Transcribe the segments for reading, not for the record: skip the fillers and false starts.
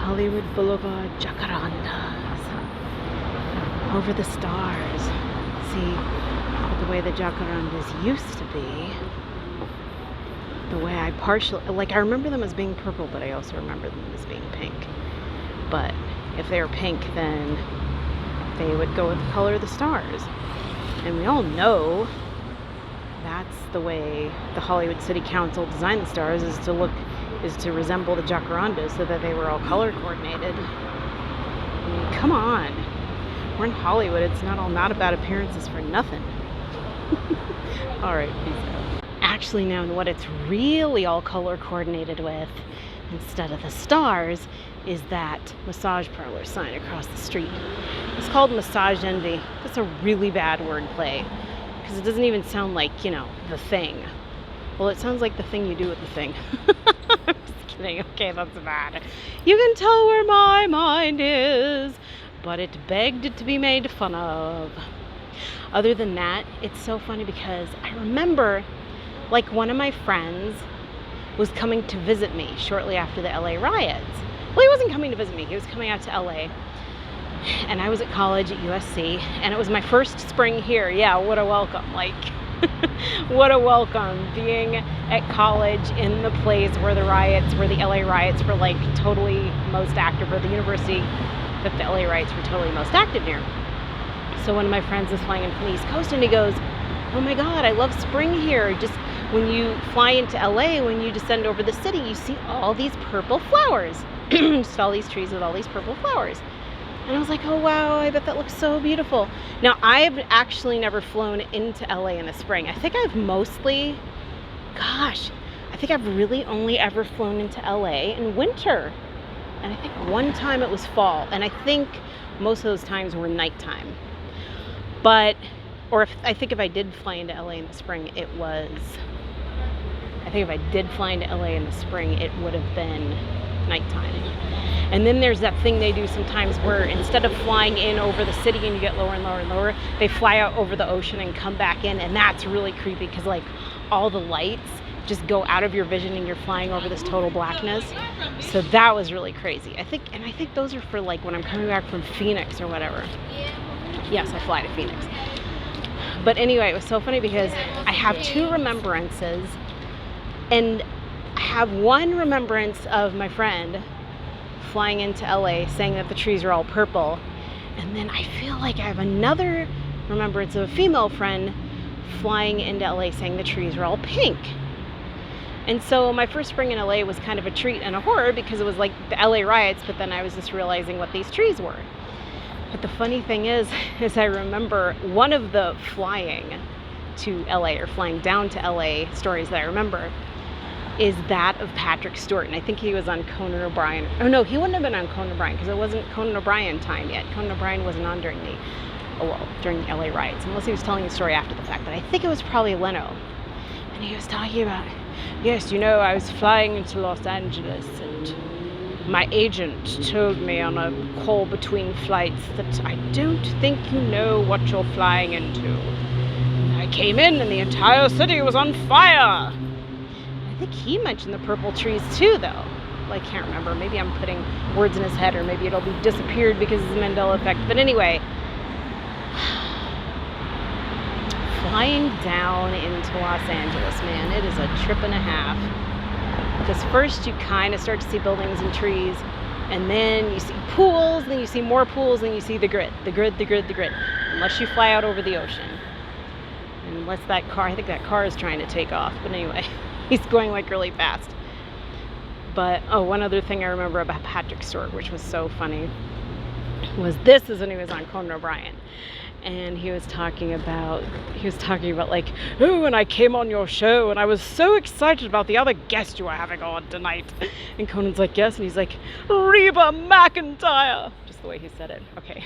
Hollywood Boulevard, Jacarandas. Over the stars. See, the way the Jacarandas used to be. The way I I remember them as being purple, but I also remember them as being pink. But if they were pink, then they would go with the color of the stars. And we all know that's the way the Hollywood City Council designed the stars, is to resemble the Jacarandas so that they were all color coordinated. I mean, come on. We're in Hollywood. It's not about appearances for nothing. Alright, peace out. Actually, now what it's really all color coordinated with, instead of the stars, is that massage parlor sign across the street. It's called Massage Envy. That's a really bad wordplay, because it doesn't even sound like, the thing. Well, it sounds like the thing you do with the thing. I'm just kidding. Okay, that's bad. You can tell where my mind is, but it begged to be made fun of. Other than that, it's so funny because I remember, one of my friends was coming to visit me shortly after the LA riots. Well, he wasn't coming to visit me. He was coming out to LA. And I was at college at USC, and it was my first spring here. Yeah, what a welcome. What a welcome, being at college in the place where the LA riots were totally most active, or the university that the LA riots were totally most active near. So one of my friends is flying in from the East Coast, and he goes, "Oh my God, I love spring here. Just when you fly into LA, when you descend over the city, you see all these purple flowers." Just all these trees with all these purple flowers. And I was like, oh wow, I bet that looks so beautiful. Now, I've actually never flown into LA in the spring. I think I've really only ever flown into LA in winter. And I think one time it was fall. And I think most of those times were nighttime. If I did fly into LA in the spring, it would have been nighttime. And then there's that thing they do sometimes where instead of flying in over the city and you get lower and lower and lower, they fly out over the ocean and come back in, and that's really creepy because all the lights just go out of your vision and you're flying over this total blackness. So that was really crazy. I think those are for when I'm coming back from Phoenix or whatever. Yes, I fly to Phoenix. But anyway, it was so funny because I have two remembrances, and I have one remembrance of my friend flying into LA saying that the trees are all purple, and then I feel like I have another remembrance of a female friend flying into LA saying the trees are all pink. And so my first spring in LA was kind of a treat and a horror because it was like the LA riots, but then I was just realizing what these trees were. But the funny thing is I remember one of the flying to LA or flying down to LA stories that I remember is that of Patrick Stewart, and I think he was on Conan O'Brien. Oh no, he wouldn't have been on Conan O'Brien because it wasn't Conan O'Brien time yet. Conan O'Brien wasn't on during the LA riots, unless he was telling the story after the fact. But I think it was probably Leno, and he was talking about, yes, I was flying into Los Angeles, and my agent told me on a call between flights that I don't think you know what you're flying into. And I came in, and the entire city was on fire. I think he mentioned the purple trees too, though. I can't remember. Maybe I'm putting words in his head, or maybe it'll be disappeared because of the Mandela effect. But anyway, flying down into Los Angeles, man, it is a trip and a half. Because first you kind of start to see buildings and trees, and then you see pools, then you see more pools, then you see the grid. Unless you fly out over the ocean. Unless I think that car is trying to take off. But anyway. He's going really fast. But, one other thing I remember about Patrick Stewart, which was so funny, was when he was on Conan O'Brien. And he was talking about oh, and I came on your show, and I was so excited about the other guest you were having on tonight. And Conan's like, yes, and he's like, Reba McEntire. Just the way he said it. Okay.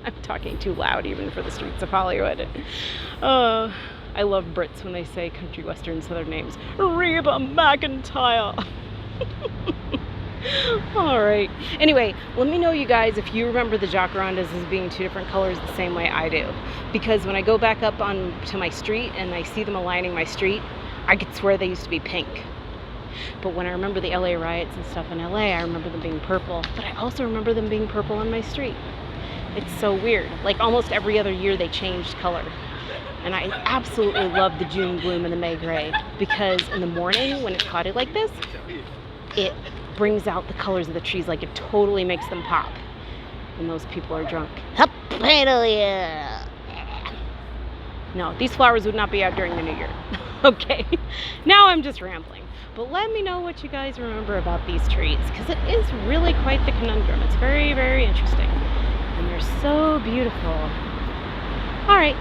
I'm talking too loud even for the streets of Hollywood. I love Brits when they say country, western, southern names. Reba McEntire. All right. Anyway, let me know, you guys, if you remember the Jacarandas as being two different colors the same way I do. Because when I go back up to my street and I see them aligning my street, I could swear they used to be pink. But when I remember the LA riots and stuff in LA, I remember them being purple, but I also remember them being purple on my street. It's so weird. Like almost every other year they changed color. And I absolutely love the June gloom and the May gray, because in the morning when it's cloudy like this, it brings out the colors of the trees. Like it totally makes them pop when those people are drunk. No, these flowers would not be out during the new year. Okay, now I'm just rambling. But let me know what you guys remember about these trees, because it is really quite the conundrum. It's very, very interesting. And they're so beautiful. All right.